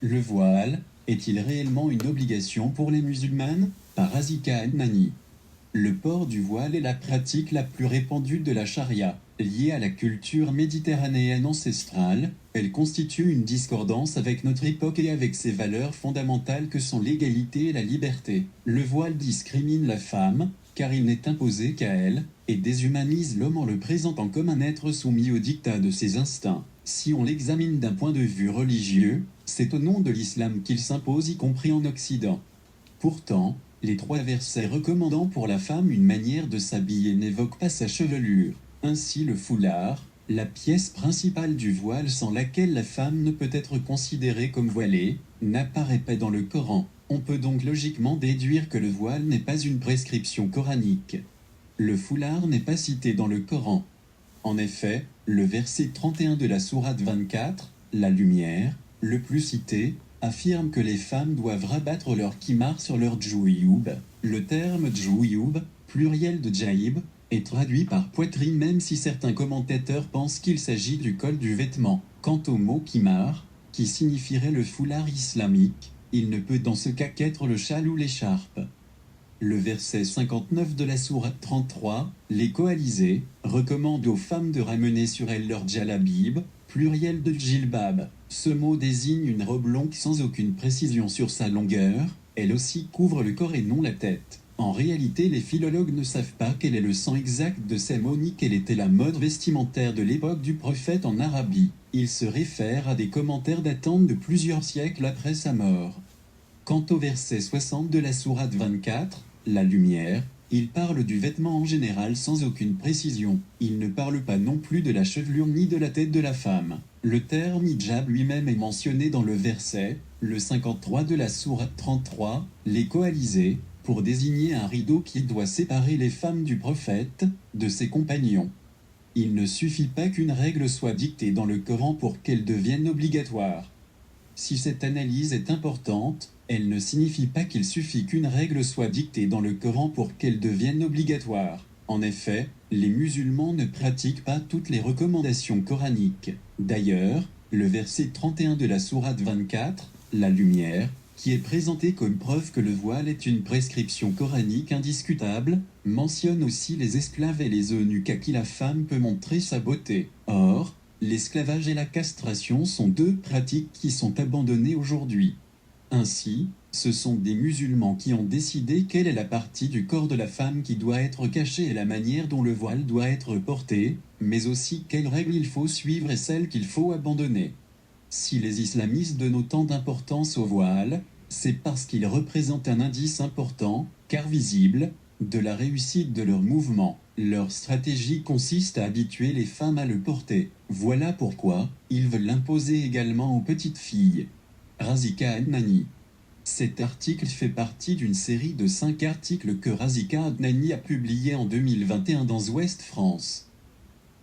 Le voile est-il réellement une obligation pour les musulmanes? Par Razika Adnani. Le port du voile est la pratique la plus répandue de la charia. Liée à la culture méditerranéenne ancestrale, elle constitue une discordance avec notre époque et avec ses valeurs fondamentales que sont l'égalité et la liberté. Le voile discrimine la femme, car il n'est imposé qu'à elle, et déshumanise l'homme en le présentant comme un être soumis aux dictats de ses instincts. Si on l'examine d'un point de vue religieux, c'est au nom de l'islam qu'il s'impose, y compris en Occident. Pourtant, les 3 versets recommandant pour la femme une manière de s'habiller n'évoquent pas sa chevelure. Ainsi le foulard, la pièce principale du voile sans laquelle la femme ne peut être considérée comme voilée, n'apparaît pas dans le Coran. On peut donc logiquement déduire que le voile n'est pas une prescription coranique. Le foulard n'est pas cité dans le Coran. En effet, le verset 31 de la sourate 24, la lumière, le plus cité, affirme que les femmes doivent rabattre leur kimar sur leur djouyub. Le terme djouyub, pluriel de djaïb, est traduit par poitrine même si certains commentateurs pensent qu'il s'agit du col du vêtement. Quant au mot kimar, qui signifierait le foulard islamique, il ne peut dans ce cas qu'être le châle ou l'écharpe. Le verset 59 de la sourate 33, les coalisés, recommande aux femmes de ramener sur elles leur djalabib, pluriel de djilbab. Ce mot désigne une robe longue sans aucune précision sur sa longueur, elle aussi couvre le corps et non la tête. En réalité, les philologues ne savent pas quel est le sens exact de ces mots ni quelle était la mode vestimentaire de l'époque du prophète en Arabie. Ils se réfèrent à des commentaires datant de plusieurs siècles après sa mort. Quant au verset 60 de la sourate 24, la lumière, il parle du vêtement en général sans aucune précision. Il ne parle pas non plus de la chevelure ni de la tête de la femme. Le terme hijab lui-même est mentionné dans le verset, le 53 de la sourate 33, les coalisés, pour désigner un rideau qui doit séparer les femmes du prophète, de ses compagnons. Il ne suffit pas qu'une règle soit dictée dans le Coran pour qu'elle devienne obligatoire. Si cette analyse est importante, elle ne signifie pas qu'il suffit qu'une règle soit dictée dans le Coran pour qu'elle devienne obligatoire. En effet, les musulmans ne pratiquent pas toutes les recommandations coraniques. D'ailleurs, le verset 31 de la sourate 24, la lumière, qui est présenté comme preuve que le voile est une prescription coranique indiscutable, mentionne aussi les esclaves et les eunuques à qui la femme peut montrer sa beauté. Or, l'esclavage et la castration sont 2 pratiques qui sont abandonnées aujourd'hui. Ainsi, ce sont des musulmans qui ont décidé quelle est la partie du corps de la femme qui doit être cachée et la manière dont le voile doit être porté, mais aussi quelles règles il faut suivre et celles qu'il faut abandonner. Si les islamistes donnent autant d'importance au voile, c'est parce qu'il représente un indice important, car visible, de la réussite de leur mouvement. Leur stratégie consiste à habituer les femmes à le porter. Voilà pourquoi ils veulent l'imposer également aux petites filles. Razika Adnani. Cet article fait partie d'une série de 5 articles que Razika Adnani a publiés en 2021 dans Ouest France.